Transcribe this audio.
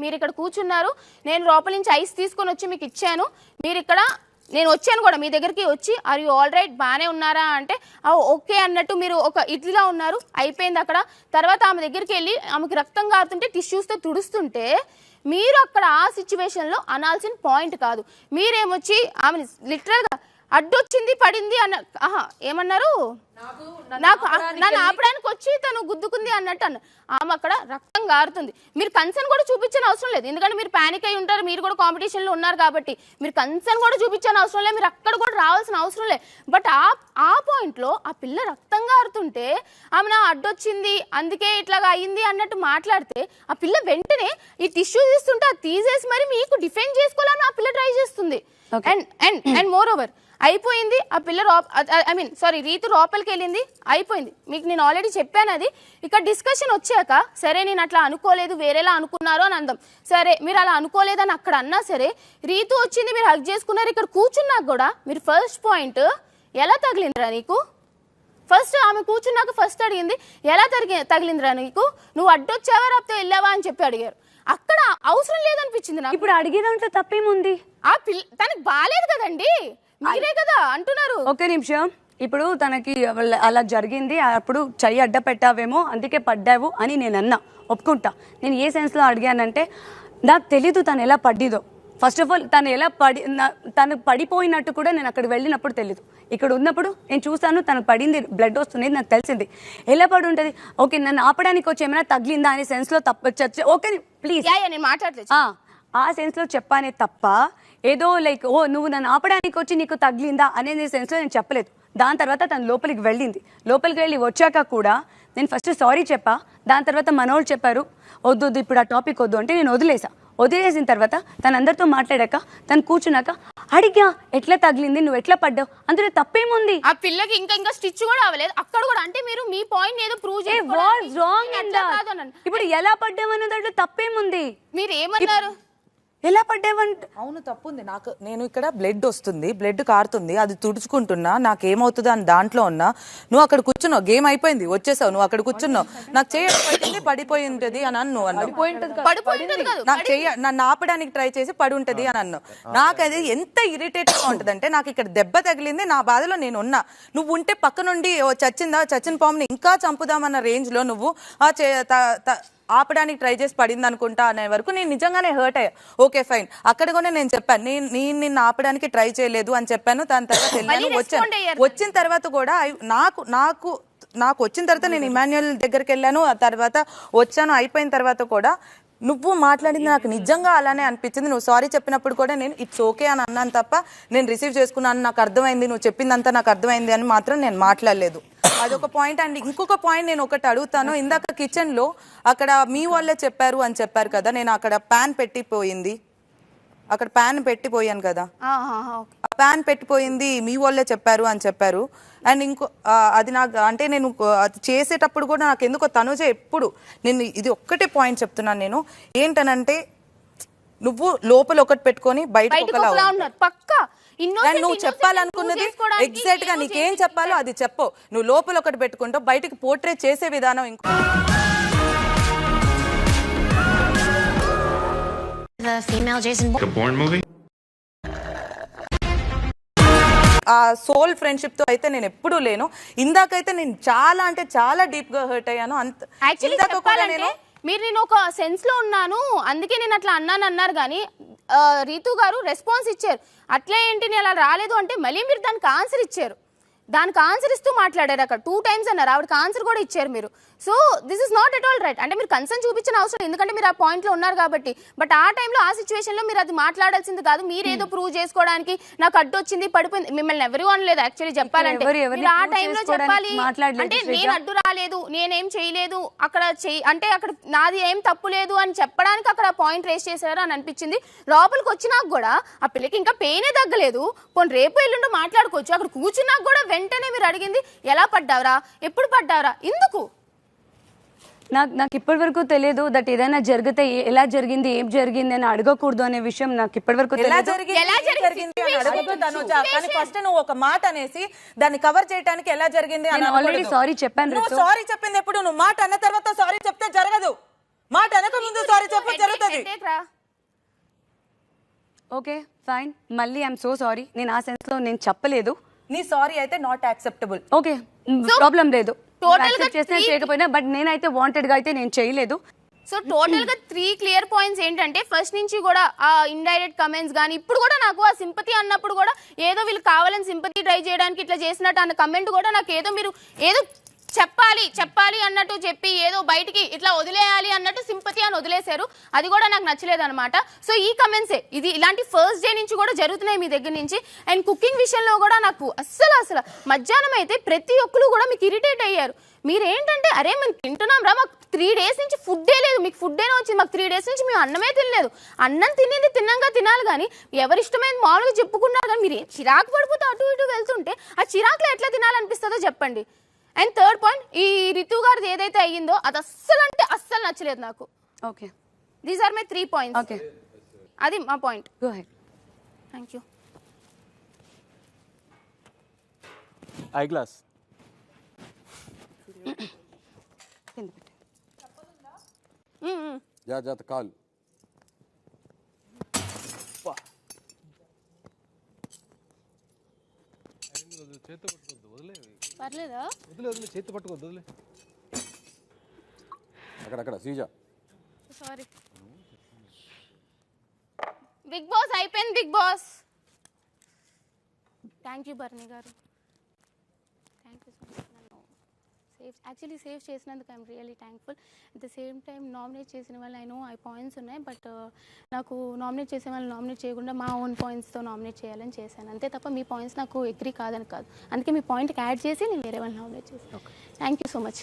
మీరు ఇక్కడ కూర్చున్నారు, నేను లోపల నుంచి ఐస్ తీసుకొని వచ్చి మీకు ఇచ్చాను, మీరు ఇక్కడ నేను వచ్చాను కూడా మీ దగ్గరికి వచ్చి ఆర్ యూ ఆల్ రైట్ బాగానే ఉన్నారా అంటే ఓకే అన్నట్టు మీరు ఒక ఇట్లా ఉన్నారు, అయిపోయింది అక్కడ. తర్వాత ఆమె దగ్గరికి వెళ్ళి ఆమెకి రక్తం కారుతుంటే టిష్యూస్తో తుడుస్తుంటే మీరు అక్కడ ఆ సిచ్యువేషన్లో అనాల్సిన పాయింట్ కాదు. మీరేమొచ్చి ఆమెని లిటరల్గా అడ్డొచ్చింది పడింది అన్న ఏమన్నారు, నాకు నన్ను ఆపడానికి వచ్చి తను గుద్దుకుంది అన్నట్టు అన్న. ఆమె అక్కడ రక్తం గారుతుంది. మీరు కన్సర్న్ కూడా చూపించిన అవసరం లేదు, ఎందుకంటే మీరు ప్యానిక్ అయి ఉంటారు, మీరు కూడా కాంపిటీషన్లో ఉన్నారు కాబట్టి మీరు కన్సర్న్ కూడా చూపించిన అవసరం లేదు, మీరు అక్కడ కూడా రావాల్సిన అవసరం లేదు. బట్ ఆ పాయింట్లో ఆ పిల్ల రక్తం గారుతుంటే ఆమె నా అడ్డొచ్చింది అందుకే ఇట్లాగా అయ్యింది అన్నట్టు మాట్లాడితే ఆ పిల్ల వెంటనే ఈ టిష్యూ తీస్తుంటే అది తీసేసి మరి మీకు డిఫెండ్ చేసుకోవాలని ఆ పిల్ల ట్రై చేస్తుంది. అండ్ మోర్ ఓవర్ అయిపోయింది ఆ పిల్ల రీతు లోపలికి వెళ్ళింది, అయిపోయింది. మీకు నేను ఆల్రెడీ చెప్పాను అది. ఇక డిస్కషన్ వచ్చాక సరే నేను అట్లా అనుకోలేదు వేరేలా అనుకున్నారు అని అందాం. సరే మీరు అలా అనుకోలేదని అక్కడ అన్నా సరే, రీతు వచ్చింది మీరు హగ్ చేసుకున్నారు, ఇక్కడ కూర్చున్నాక కూడా మీరు ఫస్ట్ పాయింట్ ఎలా తగిలిందిరా నీకు, ఫస్ట్ ఆమె కూర్చున్నాక ఫస్ట్ అడిగింది ఎలా తగిలిందిరా నీకు, నువ్వు అడ్డొచ్చావా రాకపోతే వెళ్ళావా అని చెప్పి అడిగారు. అక్కడ అవసరం లేదనిపించింది నాకు. ఇప్పుడు అడిగేదంటే తప్పేముంది, ఆ పిల్ల తనకి బాలేదు కదండి, మీరే కదా అంటున్నారు. ఒక్క నిమిషం, ఇప్పుడు తనకి అలా జరిగింది, అప్పుడు చెయ్యి అడ్డ పెట్టావేమో అందుకే పడ్డావు అని నేను అన్నా, ఒప్పుకుంటా. నేను ఏ సెన్స్లో అడిగానంటే నాకు తెలీదు తను ఎలా పడ్డిదో. ఫస్ట్ ఆఫ్ ఆల్ తను ఎలా తను పడిపోయినట్టు కూడా నేను అక్కడ వెళ్ళినప్పుడు తెలీదు. ఇక్కడ ఉన్నప్పుడు నేను చూసాను తనకు పడింది, బ్లడ్ వస్తుంది, నాకు తెలిసింది. ఎలా పడి ఉంటుంది, ఓకే నన్ను ఆపడానికి వచ్చి ఏమైనా తగిలిందా అనే సెన్స్లో తప్ప ఓకే ప్లీజ్ నేను మాట్లాడలేదు, ఆ సెన్స్లో చెప్పానే తప్ప ఏదో లైక్ నువ్వు నన్ను ఆపడానికి వచ్చి నీకు తగిలిందా అనే సెన్స్లో నేను చెప్పలేదు. దాని తర్వాత తను లోపలికి వెళ్ళింది, లోపలికి వెళ్ళి వచ్చాక కూడా నేను ఫస్ట్ సారీ చెప్పా. దాని తర్వాత మనోళ్ళు చెప్పారు వద్దు ఇప్పుడు ఆ టాపిక్ వద్దు అంటే నేను వదిలేసిన తర్వాత తను అందరితో మాట్లాడాక తను కూర్చున్నాక అడిగా ఎట్లా తగిలింది, నువ్వు ఎట్లా పడ్డావు, అందులో తప్పేముంది. ఆ పిల్లకి ఇంకా స్టిచ్ కూడా అవ్వలేదు అక్కడ కూడా. అంటే మీరు మీ పాయింట్ ఏదో ప్రూవ్ ఇప్పుడు ఎలా పడ్డావు దాంట్లో తప్పేముంది, మీరు ఏమన్నారు, ఎలా పడ్డావంటే అవును తప్పుంది. నేను ఇక్కడ బ్లడ్ వస్తుంది, బ్లడ్ కారుతుంది, అది తుడుచుకుంటున్నా, నాకేమవుతుంది అని దాంట్లో ఉన్నా. నువ్వు అక్కడ కూర్చున్నావు, గేమ్ అయిపోయింది, వచ్చేసావు, నువ్వు అక్కడ కూర్చున్నావు, నాకు చేయబట్టింది పడిపోయి ఉంటది అని అన్నావు. నాకు నన్ను ఆపడానికి ట్రై చేసి పడి ఉంటది అని అన్నావు. నాకు అది ఎంత ఇరిటేటివ్ గా ఉంటది అంటే, నాకు ఇక్కడ దెబ్బ తగిలింది, నా బాధలో నేను ఉన్నా, నువ్వు ఉంటే పక్క నుండి చచ్చిన పాముని ఇంకా చంపుదామన్న రేంజ్ లో నువ్వు ఆపడానికి ట్రై చేసి పడింది అనుకుంటా అనే వరకు నేను నిజంగానే హర్ట్ అయ్యా. ఓకే ఫైన్, అక్కడ కూడా నేను చెప్పాను నేను నిన్ను ఆపడానికి ట్రై చేయలేదు అని చెప్పాను. దాని తర్వాత వెళ్ళాను, వచ్చిన తర్వాత కూడా నాకు వచ్చిన తర్వాత నేను ఇమాన్యుయల్ దగ్గరికి వెళ్ళాను, ఆ తర్వాత వచ్చాను. అయిపోయిన తర్వాత కూడా నువ్వు మాట్లాడింది నాకు నిజంగా అలానే అనిపించింది. నువ్వు సారీ చెప్పినప్పుడు కూడా నేను ఇట్స్ ఓకే అని అన్నాను తప్ప నేను రిసీవ్ చేసుకున్నాను, నాకు అర్థమైంది, నువ్వు చెప్పిందంతా నాకు అర్థమైంది అని మాత్రం నేను మాట్లాడలేదు. అదొక పాయింట్. అండ్ ఇంకొక పాయింట్ నేను ఒకటి అడుగుతాను. ఇందాక కిచెన్ లో అక్కడ మీ వాళ్ళే చెప్పారు అని చెప్పారు కదా, నేను అక్కడ ప్యాన్ పెట్టిపోయింది, అక్కడ ప్యాన్ పెట్టిపోయాను కదా, ఆ ప్యాన్ పెట్టిపోయింది మీ వాళ్ళే చెప్పారు అని చెప్పారు. అండ్ ఇంకో అది నాకు అంటే నేను అది చేసేటప్పుడు కూడా నాకు ఎందుకో తనుజ ఎప్పుడు నేను ఇది ఒక్కటే పాయింట్ చెప్తున్నాను నేను ఏంటనంటే, నువ్వు లోపల ఒకటి పెట్టుకొని బయట పక్కా నువ్వు చెప్పాలనుకున్నది ఎగ్జాక్ట్ గా నీకేం చెప్పాలో అది చెప్పు. నువ్వు లోపల ఒకటి పెట్టుకుంటావు, బయటకు పోర్ట్రేట్ చేసే విధానం ఇంకో. ఆ సోల్ ఫ్రెండ్షిప్ తో అయితే నేను ఎప్పుడూ లేను. ఇందాకైతే నేను చాలా అంటే చాలా డీప్ గా హర్ట్ అయ్యాను. మీరు నేను ఒక సెన్స్ లో ఉన్నాను అందుకే నేను అట్లా అన్నారు కానీ రీతు గారు రెస్పాన్స్ ఇచ్చారు. అట్లే ఏంటి నేను అలా రాలేదు అంటే మళ్ళీ మీరు దానికి ఆన్సర్ ఇచ్చారు, దానికి ఆన్సర్ ఇస్తూ మాట్లాడారు. అక్కడ 2 times అన్నారు, ఆవిడకి ఆన్సర్ కూడా ఇచ్చారు మీరు. So this is not at all right. అంటే మీరు కన్సర్న్ చూపించిన అవసరం, ఎందుకంటే మీరు ఆ పాయింట్ లో ఉన్నారు కాబట్టి. బట్ ఆ టైంలో ఆ సిచ్యువేషన్ లో మీరు అది మాట్లాడాల్సింది కాదు. మీరేదో ప్రూవ్ చేసుకోవడానికి నాకు అడ్డు వచ్చింది పడిపోయింది, మిమ్మల్ని ఎవరు అనలేదు యాక్చువల్లీ చెప్పాలంటే. మీరు ఆ టైంలో చెప్పాలి అంటే నేను అడ్డు రాలేదు, నేనేం చేయలేదు అక్కడ అంటే అక్కడ నాది ఏం తప్పు లేదు అని చెప్పడానికి అక్కడ పాయింట్ రేస్ చేశారు అని అనిపించింది. లోపలికి వచ్చినాక కూడా ఆ పిల్లకి ఇంకా పెయినే తగ్గలేదు, పోనీ రేపు ఎల్లుండో మాట్లాడుకోవచ్చు. అక్కడ కూర్చున్నాక కూడా వెంటనే మీరు అడిగింది ఎలా పడ్డావరా, ఎప్పుడు పడ్డావరా, ఎందుకు? నాకు ఇప్పటి వరకు తెలియదు దట్ ఏదైనా జరిగితే ఎలా జరిగింది ఏం జరిగింది అని అడగకూడదు అనే విషయం నాకు ఇప్పటి వరకు ఫస్ట్ నువ్వు ఒక మాట అనేసి దాన్ని కవర్ చేయడానికి ఎలా జరిగింది ఆల్రెడీ సారీ చెప్పాను. సారీ చెప్పింది ఎప్పుడు? నువ్వు మాట అన్న తర్వాత సారీ చెప్తే జరగదు. మాట అనక ముందు సారీ చెప్ప జరుగుతుంది. ఓకే ఫైన్, మళ్ళీ ఐఎమ్ సో సారీ. నేను ఆ సెన్స్ లో నేను చెప్పలేదు. నీ సారీ అయితే నాట్ యాక్సెప్టబుల్. ఓకే ప్రాబ్లం లేదు, Total యాక్సెప్ట్ గా చేసినా చేయకపోయినా, బట్ నేనైతే వాంటెడ్ గా అయితే నేను చేయలేదు. సో టోటల్ గా 3 క్లియర్ పాయింట్స్ ఏంటంటే, ఫస్ట్ నుంచి కూడా ఆ ఇండైరెక్ట్ కమెంట్స్ కానీ, ఇప్పుడు కూడా నాకు ఆ సింపతి అన్నప్పుడు కూడా ఏదో వీళ్ళు కావాలని సింపతి ట్రై చేయడానికి ఇట్లా చేసినట్టు అన్న కమెంట్ కూడా నాకు ఏదో మీరు ఏదో చెప్పాలి అన్నట్టు చెప్పి ఏదో బయటికి ఇట్లా వదిలేయాలి అన్నట్టు సింపతి అని వదిలేశారు. అది కూడా నాకు నచ్చలేదు అనమాట. సో ఈ కమెంట్సే ఇది ఇలాంటి ఫస్ట్ డే నుంచి కూడా జరుగుతున్నాయి మీ దగ్గర నుంచి. అండ్ కుకింగ్ విషయంలో కూడా నాకు అస్సలు మధ్యాహ్నం అయితే ప్రతి ఒక్కరు కూడా మీకు ఇరిటేట్ అయ్యారు. మీరేంటంటే అరే మేము తింటున్నాం రా, మాకు 3 days నుంచి ఫుడ్డే లేదు, మీకు ఫుడ్డేనే వచ్చింది, మాకు 3 days నుంచి మేము అన్నమే తినలేదు. అన్నం తినేది తిన్నాక తినాలి కానీ ఎవరిష్టమైన మామూలుగా చెప్పుకున్నారు కానీ మీరు చిరాకు పడిపోతే అటు ఇటు వెళ్తుంటే ఆ చిరాకులో ఎట్లా తినాలనిపిస్తుందో చెప్పండి. అండ్ థర్డ్ పాయింట్, ఈ రితు గారిది ఏదైతే అయ్యిందో అది అస్సలు నచ్చలేదు నాకు. Okay, these are my 3 points. Okay, అది మా point. Go ahead. Thank you. ఐ గ్లాస్ కింద పెట్టు. జాగ్రత్త కాల్. పర్లేదా? వదిలే చేతి పట్టుకోవద్దు, వదిలే. అక్కడ శ్రీజ. సారీ బిగ్ బాస్ అయిపోయింది. బిగ్ బాస్ థ్యాంక్ యూ బర్నీ గారు, థ్యాంక్ యూ సో మచ్. నన్ను సేవ్ చేసినందుకు I'm really thankful. At the same time nominate చేసిన వాళ్ళు ఐ నో ఐ పాయింట్స్ ఉన్నాయి, బట్ నాకు నామినేట్ చేసే వాళ్ళు నామినేట్ చేయకుండా మా ఓన్ పాయింట్స్తో నామినేట్ చేయాలని చేశాను అంతే తప్ప మీ పాయింట్స్ నాకు ఎగ్రీ కాదని కాదు. అందుకే మీ పాయింట్కి యాడ్ చేసి నేను వేరే వాళ్ళని నామినేట్ చేశాను. Thank you so much.